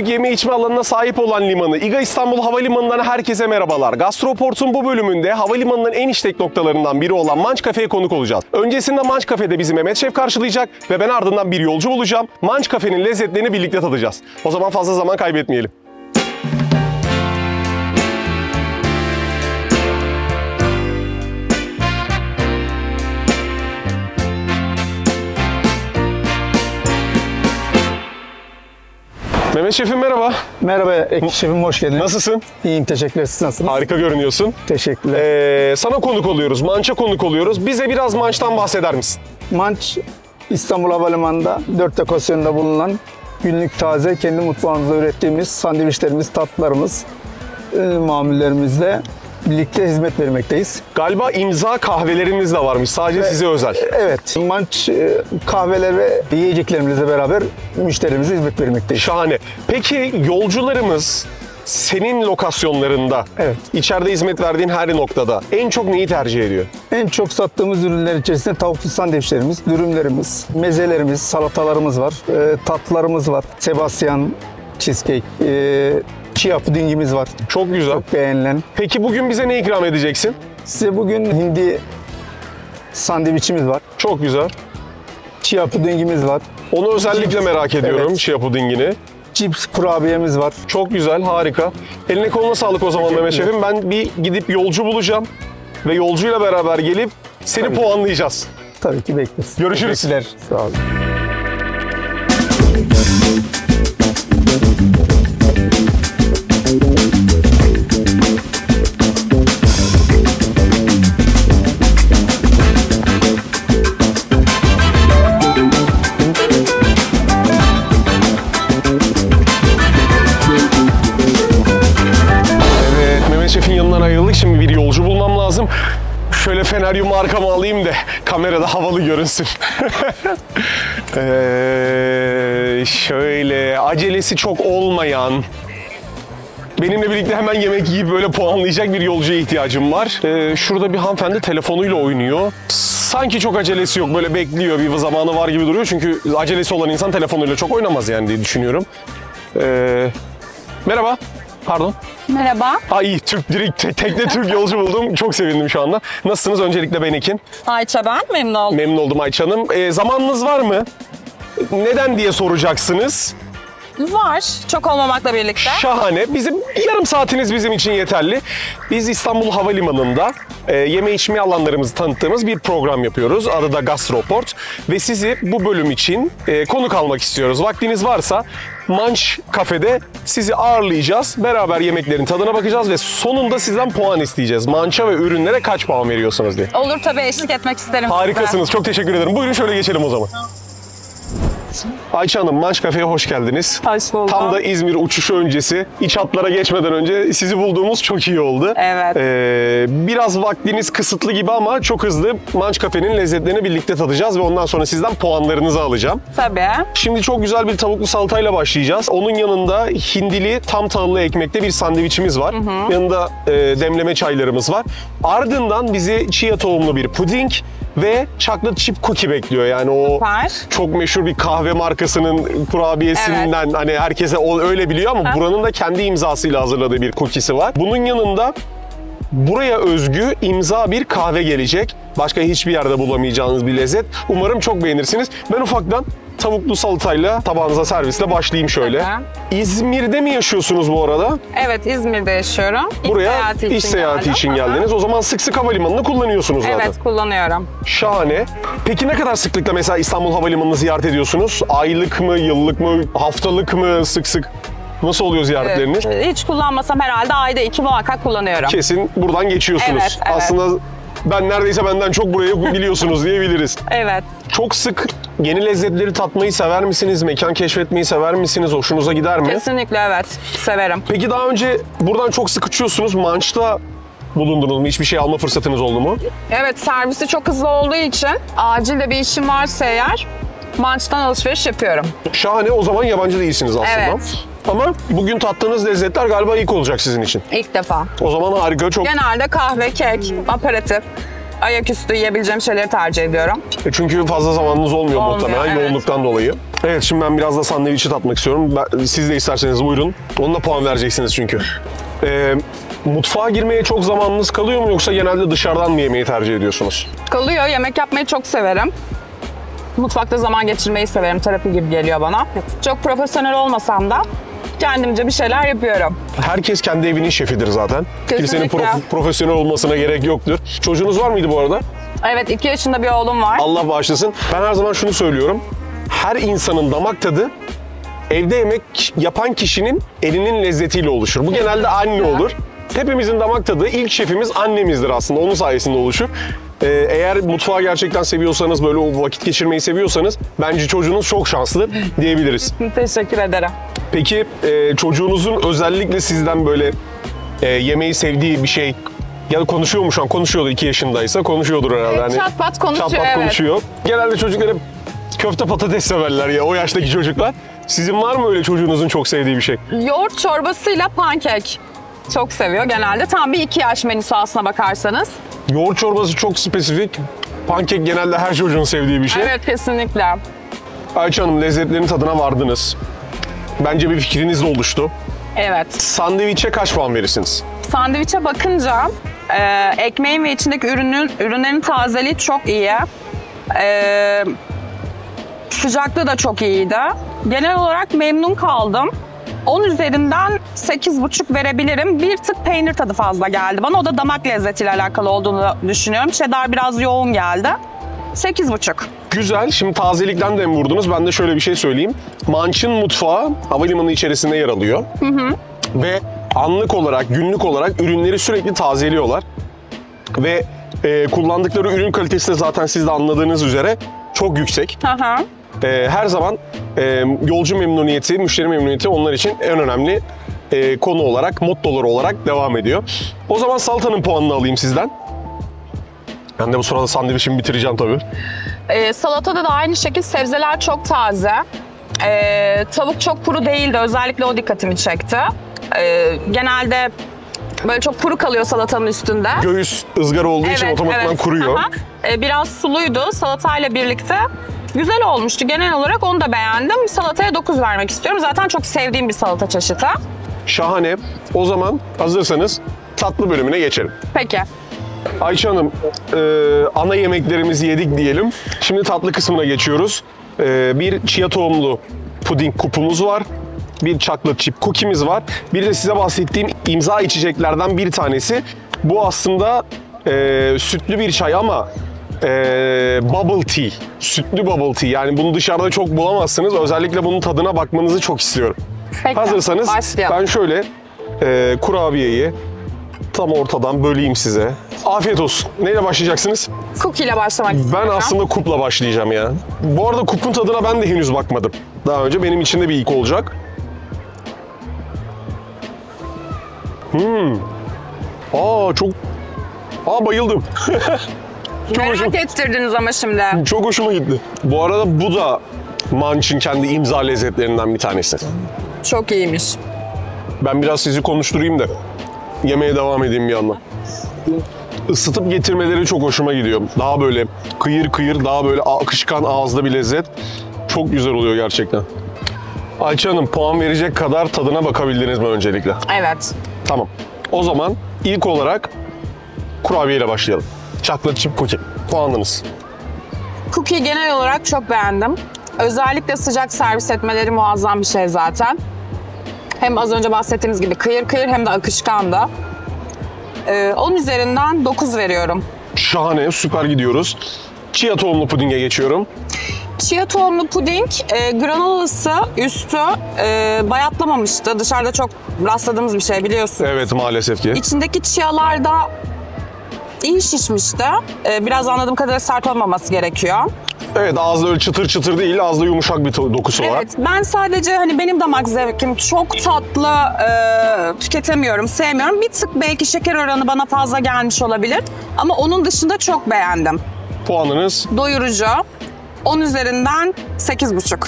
büyük yeme içme alanına sahip olan limanı İGA İstanbul Havalimanı'ndan herkese merhabalar. Gastroport'un bu bölümünde havalimanının en işlek noktalarından biri olan Munch Cafe'ye konuk olacağız. Öncesinde Munch Cafe'de bizi Mehmet Şef karşılayacak ve ben ardından bir yolcu bulacağım. Munch Cafe'nin lezzetlerini birlikte tadacağız. O zaman fazla zaman kaybetmeyelim. Mehmet Şef'im merhaba. Merhaba Ekşi Şef'im, hoş geldin. Nasılsın? İyiyim, teşekkürler. Siz nasılsınız? Harika görünüyorsun. Teşekkürler. Sana konuk oluyoruz, Munch'a konuk oluyoruz. Bize biraz Munch'tan bahseder misin? Munch, İstanbul Havalimanı'nda 4 lokasyonda bulunan günlük taze, kendi mutfağımızda ürettiğimiz sandviçlerimiz, tatlılarımız, mamullerimizle birlikte hizmet vermekteyiz. Galiba imza kahvelerimiz de varmış, sadece size özel. Evet, Munch kahveler ve yiyeceklerimizle beraber müşterimize hizmet vermekteyiz. Şahane. Peki yolcularımız senin lokasyonlarında, Evet. içeride hizmet verdiğin her noktada en çok neyi tercih ediyor? En çok sattığımız ürünler içerisinde tavuklu sandviçlerimiz, dürümlerimiz, mezelerimiz, salatalarımız var, tatlılarımız var. Sebastian cheesecake, chia pudingimiz var. Çok güzel. Çok beğenilen. Peki bugün bize ne ikram edeceksin? Size bugün hindi sandviçimiz var. Çok güzel. Chia pudingimiz var. Onu özellikle merak ediyorum, Evet. chia pudingini. Cips kurabiyemiz var. Çok güzel, harika. Eline koluna sağlık o zaman Mehmet Şef'im. Ben bir gidip yolcu bulacağım ve yolcuyla beraber gelip seni Tabii. puanlayacağız. Tabii ki bekleriz. Görüşürüz. Teşekkürler. Sağ olun. Evet, Mehmet Şef'in yanından ayrıldık. Şimdi bir yolcu bulmam lazım. Şöyle feneryumu arkama alayım da kamerada havalı görünsün. Şöyle acelesi çok olmayan, benimle birlikte hemen yemek yiyip böyle puanlayacak bir yolcuya ihtiyacım var. Şurada bir hanımefendi telefonuyla oynuyor. Sanki çok acelesi yok, böyle bekliyor, bir zamanı var gibi duruyor. Çünkü acelesi olan insan telefonuyla çok oynamaz yani diye düşünüyorum. Merhaba, pardon. Merhaba. İyi, direkt tekne Türk yolcu buldum. Çok sevindim şu anda. Nasılsınız? Öncelikle ben Ekin. Ayça ben, memnun oldum. Memnun oldum Ayça Hanım. Zamanınız var mı? Neden diye soracaksınız. Var, çok olmamakla birlikte. Şahane. Yarım saatiniz bizim için yeterli. Biz İstanbul Havalimanı'nda yeme içme alanlarımızı tanıttığımız bir program yapıyoruz. Adı da Gastroport. Ve sizi bu bölüm için konuk almak istiyoruz. Vaktiniz varsa Munch Cafe'de sizi ağırlayacağız. Beraber yemeklerin tadına bakacağız ve sonunda sizden puan isteyeceğiz. Munch'a ve ürünlere kaç puan veriyorsunuz diye. Olur tabii, eşlik etmek isterim Harikasınız. Çok teşekkür ederim. Buyurun şöyle geçelim o zaman. Ayça Hanım, Munch Cafe'ye hoş geldiniz. Hoş buldum. Tam da İzmir uçuşu öncesi, iç hatlara geçmeden önce sizi bulduğumuz çok iyi oldu. Evet. Biraz vaktiniz kısıtlı gibi ama çok hızlı Munch Cafe'nin lezzetlerini birlikte tadacağız ve ondan sonra sizden puanlarınızı alacağım. Tabii. Şimdi çok güzel bir tavuklu salatayla başlayacağız. Onun yanında hindili tam tahıllı ekmekte bir sandviçimiz var. Yanında demleme çaylarımız var. Ardından bizi chia tohumlu bir puding ve chocolate chip cookie bekliyor. Yani o Süper. çok meşhur bir kahve markasının kurabiyesinden hani herkese öyle biliyor ama buranın da kendi imzasıyla hazırladığı bir cookie'si var. Bunun yanında buraya özgü imza bir kahve gelecek. Başka hiçbir yerde bulamayacağınız bir lezzet. Umarım çok beğenirsiniz. Ben ufaktan tavuklu salatayla tabağınıza servisle başlayayım şöyle. İzmir'de mi yaşıyorsunuz bu arada? Evet, İzmir'de yaşıyorum. Buraya iş seyahati geldim. için geldiniz. O zaman sık sık havalimanını kullanıyorsunuz zaten. Evet, kullanıyorum. Şahane. Peki ne kadar sıklıkla mesela İstanbul Havalimanı'nı ziyaret ediyorsunuz? Aylık mı, yıllık mı, haftalık mı, sık sık? Nasıl oluyor ziyaretleriniz? Hiç kullanmasam herhalde ayda 2 muhakkak kullanıyorum. Kesin buradan geçiyorsunuz. Evet, evet. Aslında neredeyse benden çok burayı biliyorsunuz diyebiliriz. Evet. Çok sık yeni lezzetleri tatmayı sever misiniz? Mekan keşfetmeyi sever misiniz? Hoşunuza gider mi? Kesinlikle evet. Severim. Peki daha önce buradan çok sık uçuyorsunuz. Munch'ta bulundunuz mu? Hiçbir şey alma fırsatınız oldu mu? Evet, servisi çok hızlı olduğu için acil de bir işim varsa eğer Munch'tan alışveriş yapıyorum. Şahane. O zaman yabancı değilsiniz aslında. Evet. Ama bugün tattığınız lezzetler galiba ilk olacak sizin için. İlk defa. O zaman harika, çok Genelde kahve, kek, aperatif. ayaküstü yiyebileceğim şeyleri tercih ediyorum. Çünkü fazla zamanınız olmuyor muhtemelen evet. yoğunluktan dolayı. Evet, şimdi ben biraz da sandviçi tatmak istiyorum. Siz de isterseniz buyurun. Onunla puan vereceksiniz çünkü. Mutfağa girmeye çok zamanınız kalıyor mu yoksa genelde dışarıdan mı yemeği tercih ediyorsunuz? Kalıyor. Yemek yapmayı çok severim. Mutfakta zaman geçirmeyi severim. Terapi gibi geliyor bana. Çok profesyonel olmasam da kendimce bir şeyler yapıyorum. Herkes kendi evinin şefidir zaten. Kimsenin Kesinlikle. profesyonel olmasına gerek yoktur. Çocuğunuz var mıydı bu arada? Evet, 2 yaşında bir oğlum var. Allah bağışlasın. Ben her zaman şunu söylüyorum. Her insanın damak tadı evde yemek yapan kişinin elinin lezzetiyle oluşur. Bu genelde anne olur. Hepimizin damak tadı ilk şefimiz annemizdir aslında. Onun sayesinde oluşur. Eğer mutfağı gerçekten seviyorsanız, böyle o vakit geçirmeyi seviyorsanız bence çocuğunuz çok şanslı diyebiliriz. Teşekkür ederim. Peki çocuğunuzun özellikle sizden böyle yemeği sevdiği bir şey ya da konuşuyor mu şu an? Konuşuyordur 2 yaşındaysa. Konuşuyordur herhalde. Hani Çat pat konuşuyor, çat pat evet. konuşuyor. Genelde çocuklar hep köfte patates severler ya o yaştaki çocuklar. Sizin var mı öyle çocuğunuzun çok sevdiği bir şey? Yoğurt çorbasıyla pankek çok seviyor genelde. Tam bir 2 yaş menüsü aslına bakarsanız. Yoğurt çorbası çok spesifik. Pankek genelde her çocuğun sevdiği bir şey. Evet, kesinlikle. Ayça Hanım, lezzetlerin tadına vardınız. Bence bir fikriniz de oluştu. Evet. Sandviçe kaç puan verirsiniz? Sandviçe bakınca ekmeğin ve içindeki ürünlerin tazeliği çok iyi. Sıcaklığı da çok iyiydi. Genel olarak memnun kaldım. 10 üzerinden 8,5 verebilirim. Bir tık peynir tadı fazla geldi bana. O da damak lezzetiyle alakalı olduğunu düşünüyorum. Cheddar biraz yoğun geldi. 8,5. Güzel. Şimdi tazelikten de vurdunuz. Ben de şöyle bir şey söyleyeyim. Manç'ın mutfağı havalimanı içerisinde yer alıyor. Ve anlık olarak, günlük olarak ürünleri sürekli tazeliyorlar. Ve kullandıkları ürün kalitesi de zaten siz de anladığınız üzere çok yüksek. Hı. Her zaman yolcu memnuniyeti, müşteri memnuniyeti onlar için en önemli konu olarak, mottoları olarak devam ediyor. O zaman salatanın puanını alayım sizden. Ben de bu sırada sandviçimi bitireceğim tabii. Salatada da aynı şekilde sebzeler çok taze. Tavuk çok kuru değildi. Özellikle o dikkatimi çekti. Genelde böyle çok kuru kalıyor salatanın üstünde. Göğüs ızgara olduğu için otomatikman kuruyor. Aha. Biraz suluydu salatayla birlikte. Güzel olmuştu. Genel olarak onu da beğendim. Salataya 9 vermek istiyorum. Zaten çok sevdiğim bir salata çeşidi. Şahane. O zaman hazırsanız tatlı bölümüne geçelim. Peki. Ayça Hanım, ana yemeklerimizi yedik diyelim. Şimdi tatlı kısmına geçiyoruz. Bir chia tohumlu puding kupumuz var. Bir chocolate chip cookie'miz var. Bir de size bahsettiğim imza içeceklerden bir tanesi. Bu aslında sütlü bir çay ama bubble tea. Sütlü bubble tea. Yani bunu dışarıda çok bulamazsınız. Özellikle bunun tadına bakmanızı çok istiyorum. Peki. Hazırsanız Başlayalım. ben şöyle kurabiyeyi tam ortadan böleyim size. Afiyet olsun. Neyle başlayacaksınız? Cookie ile başlamak istiyorum. Ben aslında kupla başlayacağım ya. Bu arada kupun tadına ben de henüz bakmadım. Daha önce benim için de bir ilk olacak. Bayıldım. Merak ettirdiniz ama şimdi. Çok hoşuma gitti. Bu arada bu da Manç'ın kendi imza lezzetlerinden bir tanesi. Çok iyiymiş. Ben biraz sizi konuşturayım da yemeğe devam edeyim bir yandan. Isıtıp getirmeleri çok hoşuma gidiyor. Daha böyle kıyır kıyır, daha böyle akışkan ağızda bir lezzet. Çok güzel oluyor gerçekten. Ayça Hanım, puan verecek kadar tadına bakabildiniz mi öncelikle? Evet. Tamam. O zaman ilk olarak kurabiye ile başlayalım. Chocolate chip cookie. Puanınız. Cookie genel olarak çok beğendim. Özellikle sıcak servis etmeleri muazzam bir şey zaten. Hem az önce bahsettiğimiz gibi kıyır kıyır hem de akışkan da. 10 üzerinden 9 veriyorum. Şahane, süper gidiyoruz. Chia tohumlu pudinge geçiyorum. Chia tohumlu puding, granolası üstü bayatlamamıştı. Dışarıda çok rastladığımız bir şey biliyorsun. Evet, maalesef ki. İçindeki chialar da iyi şişmişti. Biraz anladığım kadarıyla sert olmaması gerekiyor. Evet, ağızda öyle çıtır çıtır değil, ağızda yumuşak bir dokusu var. Evet, ben sadece hani benim damak zevkim çok tatlı tüketemiyorum, sevmiyorum. Bir tık belki şeker oranı bana fazla gelmiş olabilir. Ama onun dışında çok beğendim. Puanınız? Doyurucu. 10 üzerinden 8,5.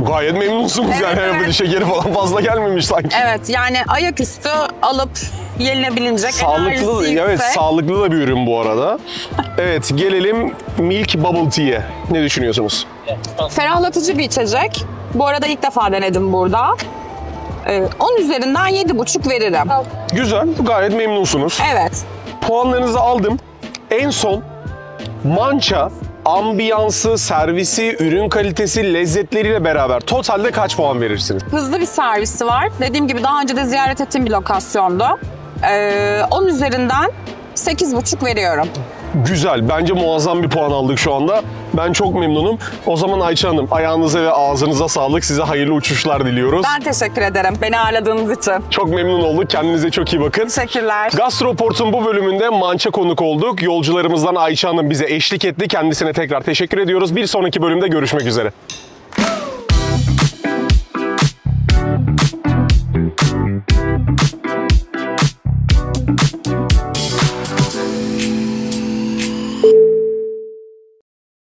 Gayet memnunsunuz Evet, yani. evet. Şekeri falan fazla gelmemiş sanki. Evet, yani ayaküstü alıp Yenilebilecek, Sağlıklı, enerjisi evet yüksek. sağlıklı da bir ürün bu arada. Evet, gelelim Milk Bubble Tea'ye. Ne düşünüyorsunuz? Ferahlatıcı bir içecek. Bu arada ilk defa denedim burada. 10 üzerinden 7,5 veririm. Güzel, gayet memnunsunuz. Evet. Puanlarınızı aldım. En son Mança ambiyansı, servisi, ürün kalitesi, lezzetleriyle beraber totalde kaç puan verirsiniz? Hızlı bir servisi var. Dediğim gibi daha önce de ziyaret ettiğim bir lokasyondu. 10 üzerinden 8,5 veriyorum. Güzel. Bence muazzam bir puan aldık şu anda. Ben çok memnunum. O zaman Ayça Hanım, ayağınıza ve ağzınıza sağlık. Size hayırlı uçuşlar diliyoruz. Ben teşekkür ederim beni ağırladığınız için. Çok memnun olduk. Kendinize çok iyi bakın. Teşekkürler. Gastroport'un bu bölümünde Mança konuk olduk. Yolcularımızdan Ayça Hanım bize eşlik etti. Kendisine tekrar teşekkür ediyoruz. Bir sonraki bölümde görüşmek üzere.